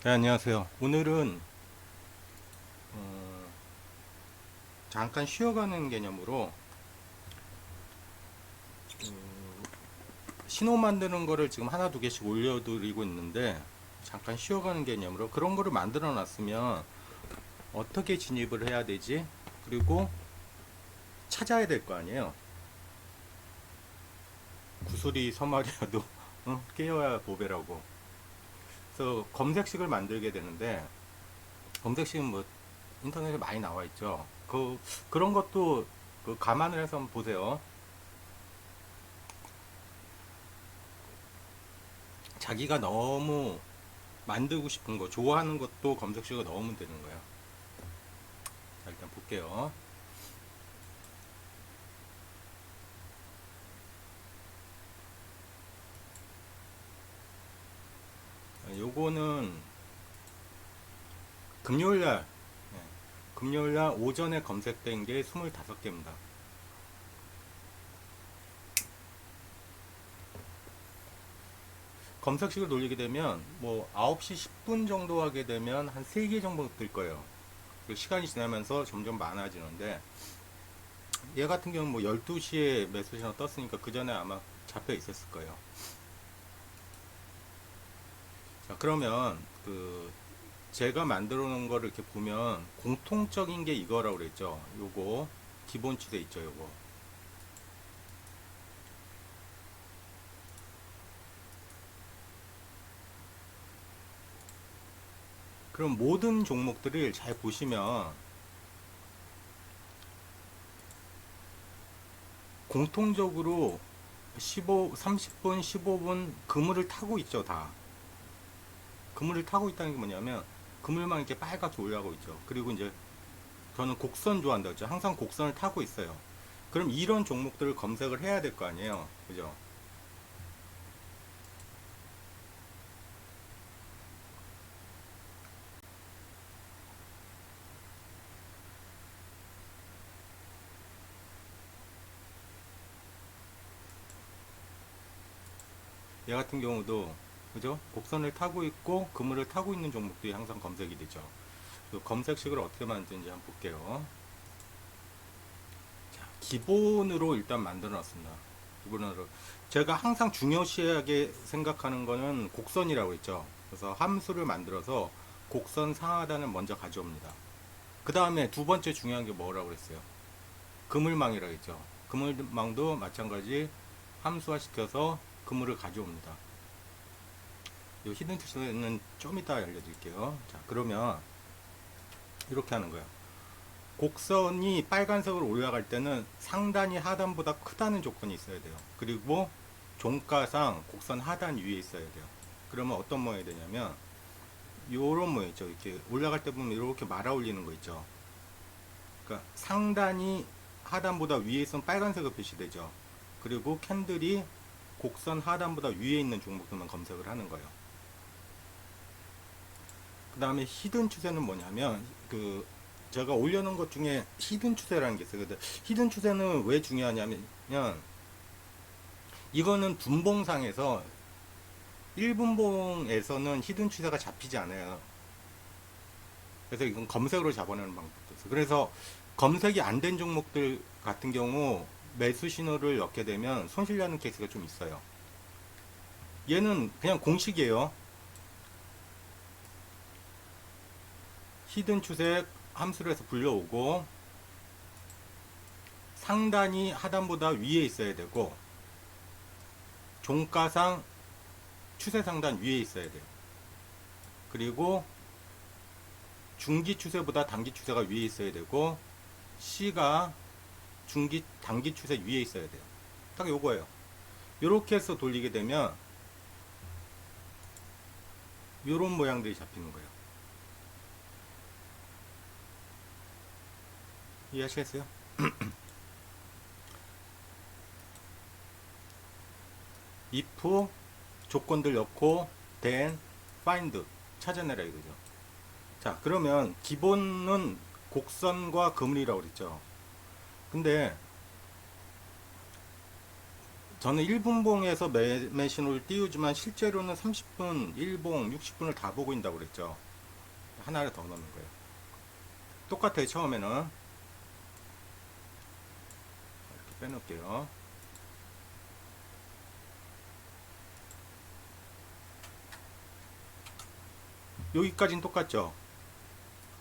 네, 안녕하세요. 오늘은 어, 잠깐 쉬어가는 개념으로 신호 만드는 거를 지금 하나 두 개씩 올려드리고 있는데, 잠깐 쉬어가는 개념으로 그런 거를 만들어 놨으면 어떻게 진입을 해야 되지? 그리고 찾아야 될 거 아니에요. 구슬이 서말이라도 깨어야 보배라고. 그래서 검색식을 만들게 되는데, 검색식은 뭐 인터넷에 많이 나와 있죠. 그런 것도 감안을 해서 한번 보세요. 자기가 너무 만들고 싶은 거, 좋아하는 것도 검색식을 넣으면 되는 거야. 자, 일단 볼게요. 요거는 금요일날, 금요일날 오전에 검색된 게 25개입니다. 검색식을 돌리게 되면, 뭐, 9시 10분 정도 하게 되면 한 3개 정도 뜰 거예요. 시간이 지나면서 점점 많아지는데, 얘 같은 경우는 뭐 12시에 매수 신호 떴으니까 그 전에 아마 잡혀 있었을 거예요. 자, 그러면 제가 만들어 놓은 거를 이렇게 보면 공통적인 게 이거라고 그랬죠. 요거 기본 추세 있죠. 요거. 그럼 모든 종목들을 잘 보시면 공통적으로 30분, 15분 그물을 타고 있죠. 다. 그물을 타고 있다는 게 뭐냐면 그물만 이렇게 빨갛게 올라가고 있죠. 그리고 이제 저는 곡선 좋아한다고 했죠. 항상 곡선을 타고 있어요. 그럼 이런 종목들을 검색을 해야 될 거 아니에요. 그죠? 얘 같은 경우도 그죠? 곡선을 타고 있고 그물을 타고 있는 종목들이 항상 검색이 되죠. 검색식을 어떻게 만드는지 한번 볼게요. 자, 기본으로 일단 만들어 놨습니다. 기본으로 제가 항상 중요시하게 생각하는 거는 곡선이라고 했죠. 그래서 함수를 만들어서 곡선 상하단을 먼저 가져옵니다. 그 다음에 두 번째 중요한 게 뭐라고 그랬어요? 그물망이라고 했죠. 그물망도 마찬가지 함수화 시켜서 그물을 가져옵니다. 이 히든 투스는 좀 이따 알려드릴게요. 자, 그러면 이렇게 하는 거예요. 곡선이 빨간색으로 올라갈 때는 상단이 하단보다 크다는 조건이 있어야 돼요. 그리고 종가상 곡선 하단 위에 있어야 돼요. 그러면 어떤 모양이 되냐면 요런 모양 있죠. 이렇게 올라갈 때 보면 이렇게 말아 올리는 거 있죠. 그러니까 상단이 하단보다 위에 있으면 빨간색으로 표시되죠. 그리고 캔들이 곡선 하단보다 위에 있는 종목들만 검색을 하는 거예요. 그 다음에 히든 추세는 뭐냐면 제가 올려놓은 것 중에 히든 추세라는 게 있어요. 근데 히든 추세는 왜 중요하냐면 이거는 분봉상에서 1분봉에서는 히든 추세가 잡히지 않아요. 그래서 이건 검색으로 잡아내는 방법도 있어요. 그래서 검색이 안 된 종목들 같은 경우 매수 신호를 넣게 되면 손실나는 케이스가 좀 있어요. 얘는 그냥 공식이에요. 히든 추세 함수를 해서 불려오고 상단이 하단보다 위에 있어야 되고 종가상 추세 상단 위에 있어야 돼요. 그리고 중기 추세보다 단기 추세가 위에 있어야 되고 C가 중기 단기 추세 위에 있어야 돼요. 딱 요거예요. 요렇게 해서 돌리게 되면 요런 모양들이 잡히는 거예요. 이해하시겠어요? if 조건들 넣고 then find 찾아내라 이거죠. 자, 그러면 기본은 곡선과 그물이라고 그랬죠. 근데 저는 1분봉에서 매매 신호를 띄우지만 실제로는 30분, 1봉, 60분을 다 보고 있다고 그랬죠. 하나를 더 넣는 거예요. 똑같아요. 처음에는 이렇게 빼놓을게요. 여기까지는 똑같죠.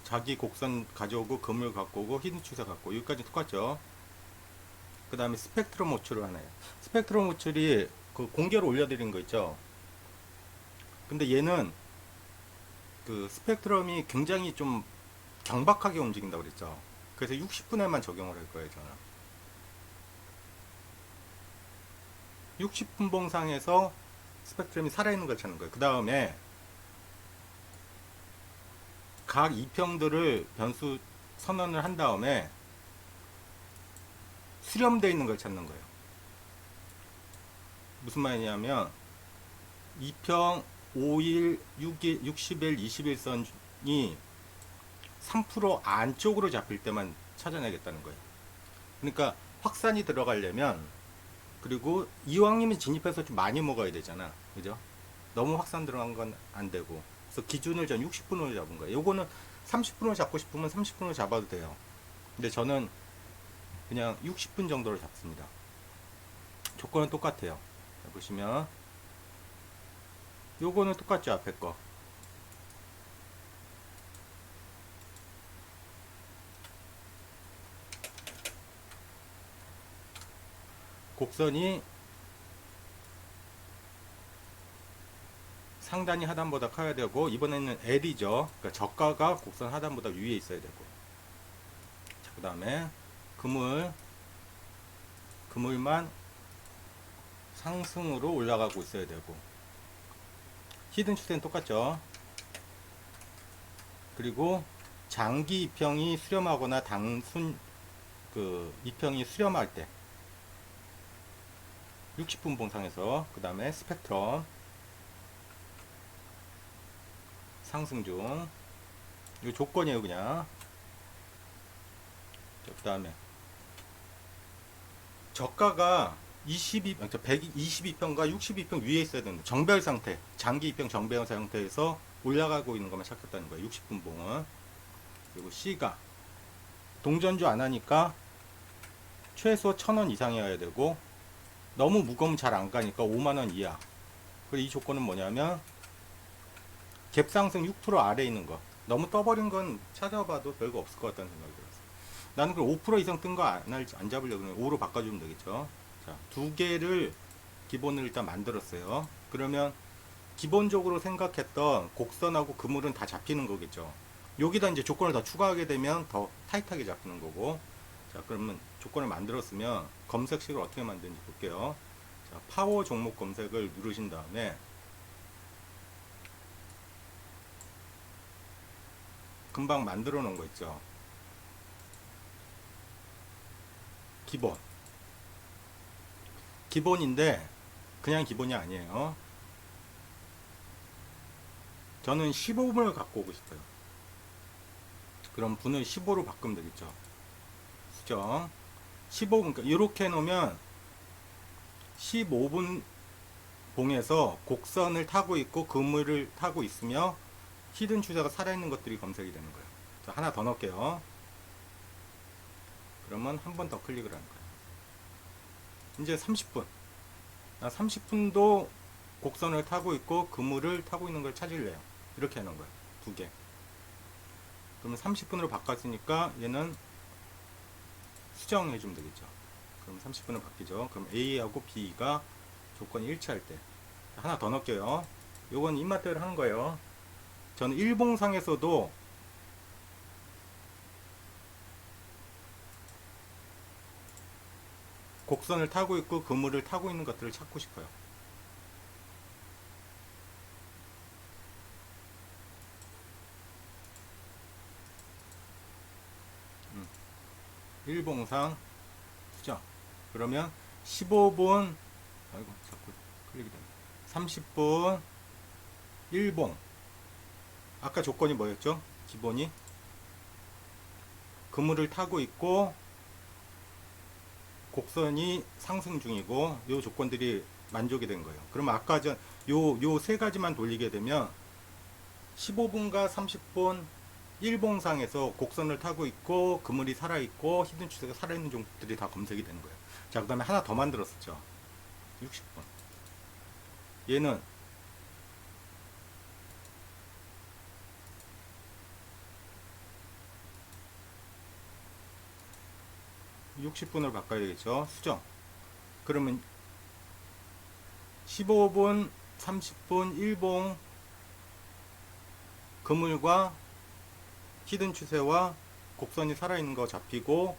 자기 곡선 가져오고 금을 갖고 오고 히든 추세 갖고 여기까지 똑같죠. 그 다음에 스펙트럼 호출을 하나요. 스펙트럼 호출이 그 공개로 올려드린 거 있죠. 근데 얘는 그 스펙트럼이 굉장히 좀 경박하게 움직인다고 그랬죠. 그래서 60분에만 적용을 할 거예요. 저는 60분 봉상에서 스펙트럼이 살아있는 걸 찾는 거예요. 그 다음에 각 이평들을 변수 선언을 한 다음에 수렴되어 있는 걸 찾는 거예요. 무슨 말이냐면 2평, 5일, 6일, 60일, 21선이 3% 안쪽으로 잡힐 때만 찾아내겠다는 거예요. 그러니까 확산이 들어가려면, 그리고 이왕이면 진입해서 좀 많이 먹어야 되잖아. 그죠? 너무 확산 들어간 건 안 되고. 그래서 기준을 전 60분으로 잡은 거예요. 요거는 30분으로 잡고 싶으면 30분으로 잡아도 돼요. 근데 저는 그냥 60분 정도로 잡습니다. 조건은 똑같아요. 자, 보시면 요거는 똑같죠. 앞에 거. 곡선이 상단이 하단보다 커야 되고, 이번에는 L이죠. 그러니까 저가가 곡선 하단보다 위에 있어야 되고. 자, 그 다음에 그물만 상승으로 올라가고 있어야 되고, 히든 추세는 똑같죠. 그리고 장기 이평이 수렴하거나 단순 그 이평이 수렴할 때 60분 봉상에서, 그 다음에 스펙트럼 상승 중. 이 조건이에요. 그냥. 그 다음에 저가가 122평과 62평 위에 있어야 되는데, 정배열 상태, 장기 이평 정배열 상태에서 올라가고 있는 것만 찾겠다는 거예요. 60분 봉은. 그리고 C가 동전주 안 하니까 최소 1000원 이상이어야 되고, 너무 무거우면 잘 안 가니까 5만원 이하. 그리고 이 조건은 뭐냐면 갭 상승 6% 아래에 있는 거. 너무 떠버린 건 찾아봐도 별거 없을 것 같다는 생각이 들었어요. 나는 그럼 5% 이상 뜬 거 안 잡으려고 그러면 5로 바꿔주면 되겠죠. 자, 두 개를 기본을 일단 만들었어요. 그러면 기본적으로 생각했던 곡선하고 그물은 다 잡히는 거겠죠. 여기다 이제 조건을 더 추가하게 되면 더 타이트하게 잡히는 거고. 자, 그러면 조건을 만들었으면 검색식을 어떻게 만드는지 볼게요. 자, 파워 종목 검색을 누르신 다음에 금방 만들어 놓은 거 있죠. 기본인데 그냥 기본이 아니에요. 저는 15분을 갖고 오고 싶어요. 그럼 분을 15로 바꾸면 되겠죠. 수정 15분, 그러니까 이렇게 해놓으면 15분 봉에서 곡선을 타고 있고 그물을 타고 있으며 히든 추세가 살아있는 것들이 검색이 되는 거예요. 자, 하나 더 넣을게요. 그러면 한 번 더 클릭을 하는 거예요. 이제 30분. 30분도 곡선을 타고 있고 그물을 타고 있는 걸 찾을래요. 이렇게 하는 거예요. 두 개. 그러면 30분으로 바꿨으니까 얘는 수정해 주면 되겠죠. 그럼 30분으로 바뀌죠. 그럼 A하고 B가 조건이 일치할 때. 하나 더 넣을게요. 요건 입맛대로 하는 거예요. 저는 일봉상에서도 곡선을 타고 있고 그물을 타고 있는 것들을 찾고 싶어요. 일봉상 수정. 그러면 15분, 아이고 자꾸 클릭이 되네. 30분 일봉. 아까 조건이 뭐였죠? 기본이 그물을 타고 있고 곡선이 상승 중이고 요 조건들이 만족이 된 거예요. 그러면 아까 전 요 세 가지만 돌리게 되면 15분과 30분 일봉상에서 곡선을 타고 있고 그물이 살아있고 히든 추세가 살아있는 종목들이 다 검색이 되는 거예요. 자, 그 다음에 하나 더 만들었었죠. 60분. 얘는 60분으로 바꿔야 되겠죠. 수정. 그러면 15분, 30분 일봉 그물과 히든 추세와 곡선이 살아있는 거 잡히고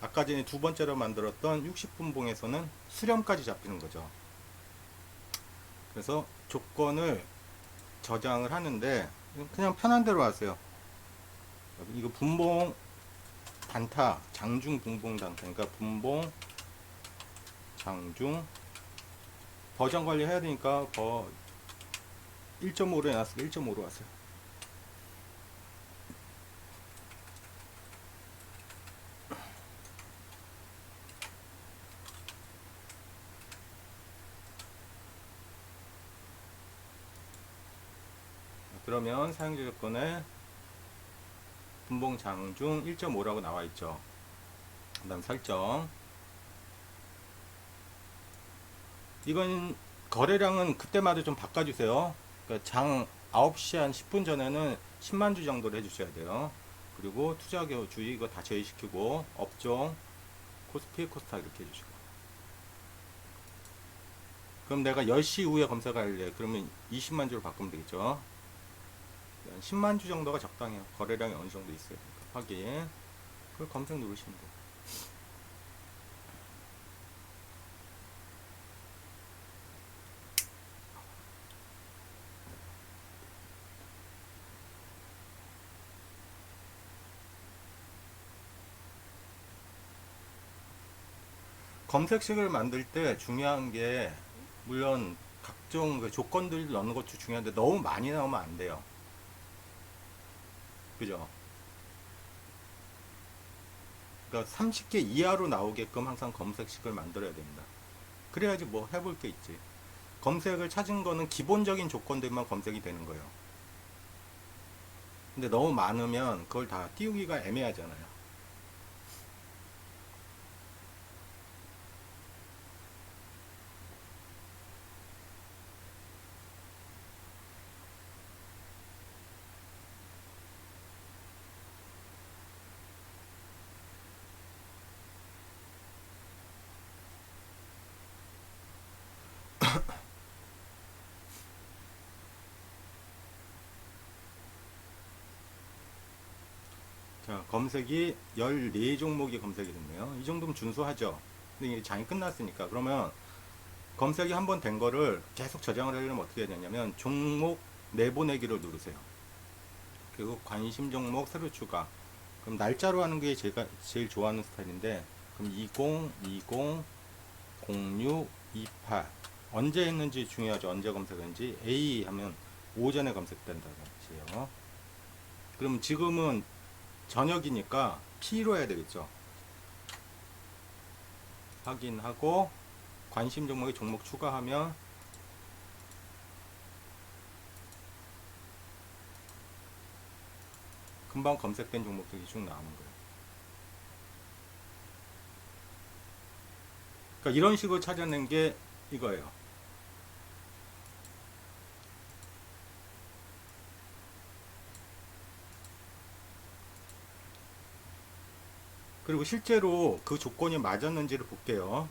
아까 전에 두 번째로 만들었던 60분 봉에서는 수렴까지 잡히는 거죠. 그래서 조건을 저장을 하는데 그냥 편한 대로 하세요. 이거 분봉 단타, 장중 분봉 단타니까 분봉 장중 버전 관리 해야 되니까 1.5로 해놨으니까 1.5로 하세요. 그러면 사용자 조건에 분봉 장중 1.5라고 나와 있죠. 그 다음 설정. 이건 거래량은 그때마다 좀 바꿔주세요. 그러니까 장 9시 한 10분 전에는 10만 주 정도를 해주셔야 돼요. 그리고 투자 주의 이거 다 제외시키고 업종 코스피 코스타 이렇게 해주시고. 그럼 내가 10시 이후에 검색할래. 그러면 20만 주로 바꾸면 되겠죠. 10만 주 정도가 적당해요. 거래량이 어느 정도 있어요. 확인. 그걸 검색 누르시면 돼요. 검색식을 만들 때 중요한 게 물론 각종 그 조건들 넣는 것도 중요한데 너무 많이 나오면 안 돼요. 그죠? 그러니까 30개 이하로 나오게끔 항상 검색식을 만들어야 됩니다. 그래야지 뭐 해볼 게 있지. 검색을 찾은 거는 기본적인 조건들만 검색이 되는 거예요. 근데 너무 많으면 그걸 다 띄우기가 애매하잖아요. 자, 검색이 14종목이 검색이 됐네요. 이 정도면 준수하죠. 근데 이게 장이 끝났으니까. 그러면 검색이 한번 된 거를 계속 저장을 하려면 어떻게 해야 되냐면 종목 내보내기를 누르세요. 그리고 관심 종목 새로 추가. 그럼 날짜로 하는 게 제가 제일 좋아하는 스타일인데 그럼 20, 20, 06, 28 언제 했는지 중요하죠. 언제 검색했는지. A 하면 오전에 검색된다는 뜻이에요. 그럼 지금은 저녁이니까 P로 해야 되겠죠. 확인하고 관심 종목에 종목 추가하면 금방 검색된 종목들이 쭉 나오는 거예요. 그러니까 이런 식으로 찾아낸 게 이거예요. 그리고 실제로 그 조건이 맞았는지를 볼게요.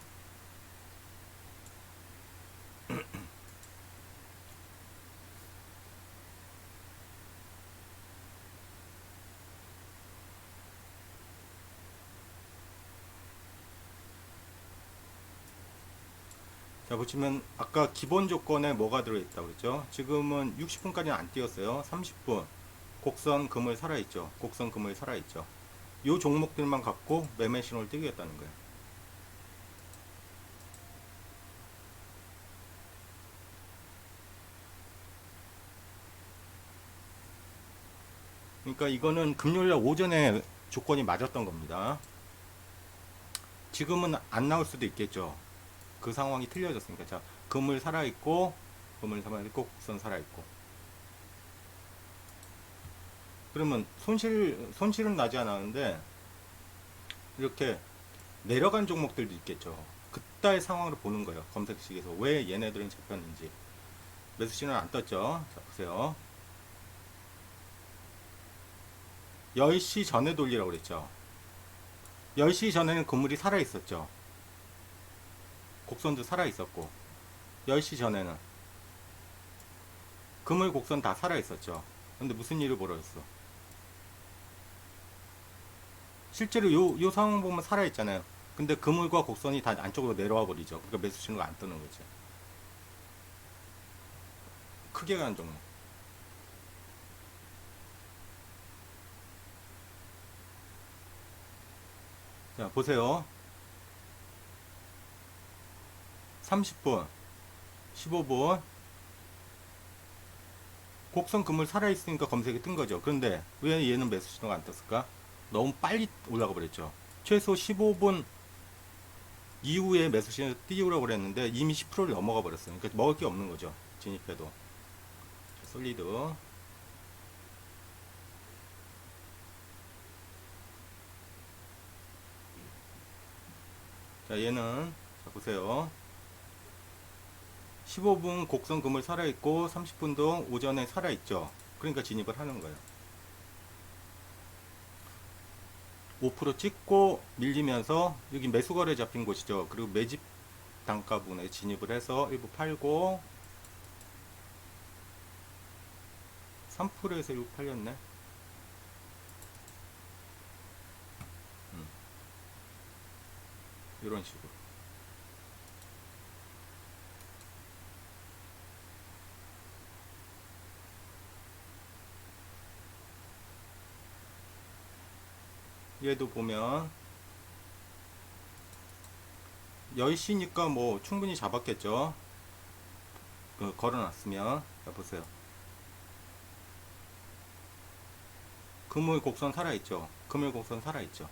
자, 보시면 아까 기본 조건에 뭐가 들어있다고 그랬죠? 지금은 60분까지는 안 띄었어요. 30분 곡선 금을 살아있죠. 곡선 금을 살아있죠. 이 종목들만 갖고 매매 신호를 띄우겠다는 거예요. 그러니까 이거는 금요일날 오전에 조건이 맞았던 겁니다. 지금은 안 나올 수도 있겠죠. 그 상황이 틀려졌으니까. 자, 금을 살아있고, 금을 살아있고, 곡선 살아있고. 그러면 손실은 나지 않았는데, 이렇게 내려간 종목들도 있겠죠. 그따의 상황으로 보는 거예요. 검색식에서. 왜 얘네들은 잡혔는지. 매수 신호는 안 떴죠. 자, 보세요. 10시 전에 돌리라고 그랬죠. 10시 전에는 건물이 살아있었죠. 곡선도 살아있었고. 10시 전에는. 그물 곡선 다 살아있었죠. 근데 무슨 일이 벌어졌어? 실제로 요 상황 보면 살아있잖아요. 근데 그물과 곡선이 다 안쪽으로 내려와 버리죠. 그러니까 매수 신호가 안 뜨는 거죠. 크게 가는 종목. 자, 보세요. 30분, 15분. 곡선 그물 살아있으니까 검색이 뜬 거죠. 그런데 왜 얘는 매수 신호가 안 떴을까? 너무 빨리 올라가 버렸죠. 최소 15분 이후에 매수 신호 띄우라고 그랬는데 이미 10%를 넘어가 버렸어요. 그러니까 먹을 게 없는 거죠. 진입해도. 솔리드. 자, 얘는, 자, 보세요. 15분 곡선 그물 살아있고 30분도 오전에 살아있죠. 그러니까 진입을 하는 거예요. 5% 찍고 밀리면서 여기 매수거래 잡힌 곳이죠. 그리고 매집 단가분에 진입을 해서 일부 팔고 3%에서 일부 팔렸네. 이런 식으로. 얘도 보면 10시니까 뭐 충분히 잡았겠죠. 그 걸어놨으면. 자, 보세요. 금일 곡선 살아있죠. 금일 곡선 살아있죠.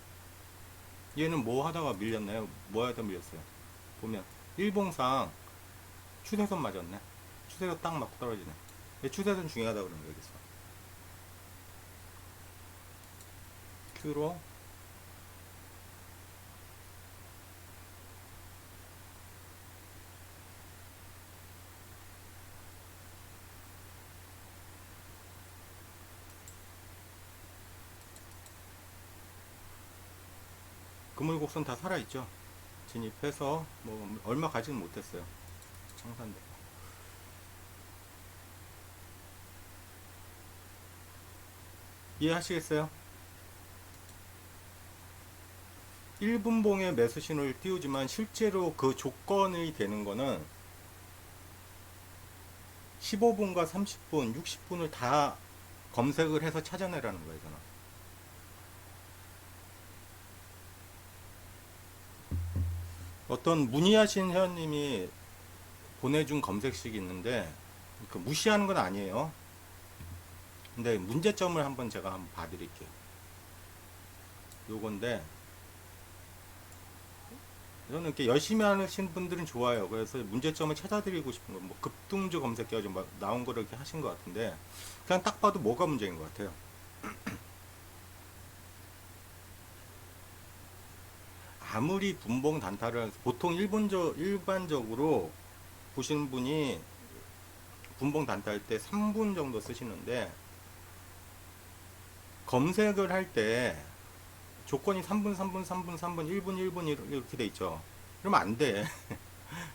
얘는 뭐 하다가 밀렸나요? 뭐 하다 밀렸어요? 보면 일봉상 추세선 맞았네. 추세선 딱 맞고 떨어지네. 추세선 중요하다 그런 거 여기서. Q로 그물 곡선 다 살아있죠. 진입해서 뭐 얼마 가지는 못했어요. 청산대. 이해하시겠어요? 1분봉에 매수 신호를 띄우지만 실제로 그 조건이 되는 거는 15분과 30분, 60분을 다 검색을 해서 찾아내라는 거예요, 저는. 어떤 문의하신 회원님이 보내준 검색식이 있는데 그 무시하는 건 아니에요. 근데 문제점을 한번 제가 한번 봐드릴게요. 요건데 저는 이렇게 열심히 하신 분들은 좋아요. 그래서 문제점을 찾아드리고 싶은 거, 뭐 급등주 검색기가 좀 나온 거를 이렇게 하신 것 같은데 그냥 딱 봐도 뭐가 문제인 것 같아요. 아무리 분봉 단타를 보통 일반적으로 보시는 분이 분봉 단타 할 때 3분 정도 쓰시는데 검색을 할 때 조건이 3분, 3분, 3분, 3분, 1분, 1분 이렇게 돼 있죠. 그러면 안 돼.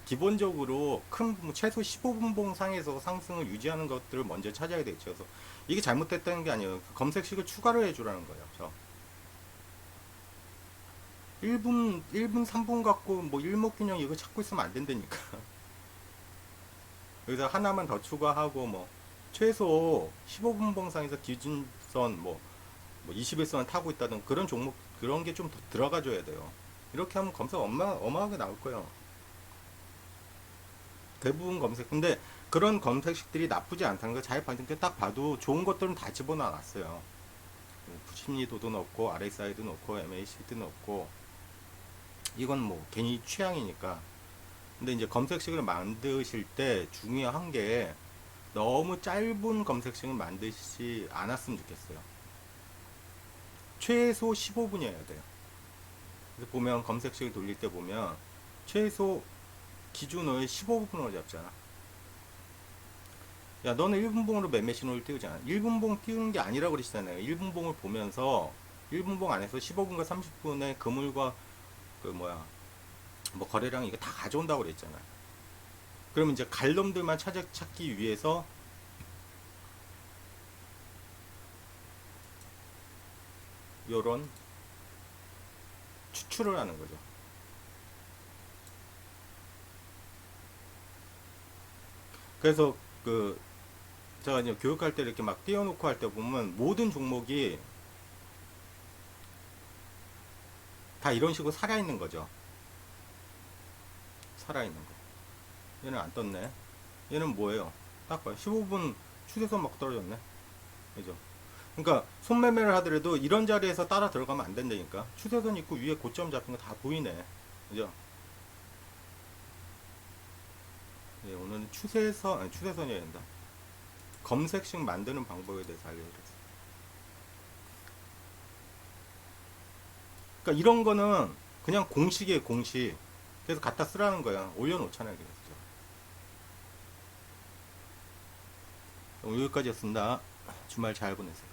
기본적으로 큰 최소 15분봉 상에서 상승을 유지하는 것들을 먼저 찾아야 되죠. 그래서 이게 잘못됐다는 게 아니에요. 검색식을 추가로 해주라는 거예요. 1분, 3분 갖고 뭐 일목균형 이거 찾고 있으면 안 된다니까. 여기서 하나만 더 추가하고 뭐 최소 15분 봉상에서 기준선 뭐 21선을 타고 있다든 그런 종목 그런 게 좀 더 들어가 줘야 돼요. 이렇게 하면 검색 어마어마하게 나올 거예요. 대부분 검색. 근데 그런 검색식들이 나쁘지 않다는 걸 잘 받은 게 딱 봐도 좋은 것들은 다 집어넣어놨어요. 심리도도 넣고 RSI도 넣고 MAC도 넣고 이건 뭐 괜히 취향이니까. 근데 이제 검색식을 만드실 때 중요한 게 너무 짧은 검색식을 만드시지 않았으면 좋겠어요. 최소 15분이어야 돼요. 그래서 보면 검색식을 돌릴 때 보면 최소 기준을 15분으로 잡잖아. 야, 너는 1분봉으로 매매 신호를 띄우잖아. 1분봉 띄우는 게 아니라고 그러시잖아요. 1분봉을 보면서 1분봉 안에서 15분과 30분의 그물과 그 뭐야, 뭐 거래량 이거 다 가져온다고 그랬잖아요. 그러면 이제 갈 놈들만 찾기 위해서 요런 추출을 하는 거죠. 그래서 그 제가 이제 교육할 때 이렇게 막 띄워놓고 할 때 보면 모든 종목이 다 이런 식으로 살아있는 거죠. 살아있는 거. 얘는 안 떴네. 얘는 뭐예요? 딱 봐요. 15분 추세선 막 떨어졌네. 그죠? 그러니까 손매매를 하더라도 이런 자리에서 따라 들어가면 안 된다니까. 추세선 있고 위에 고점 잡힌 거 다 보이네. 그죠? 예, 오늘은 추세선, 아니, 추세선이어야 된다. 검색식 만드는 방법에 대해서 알려드렸어요. 그러니까 이런 거는 그냥 공식이에요, 공식. 그래서 갖다 쓰라는 거야. 올려놓잖아요, 그래서. 오늘 여기까지였습니다. 주말 잘 보내세요.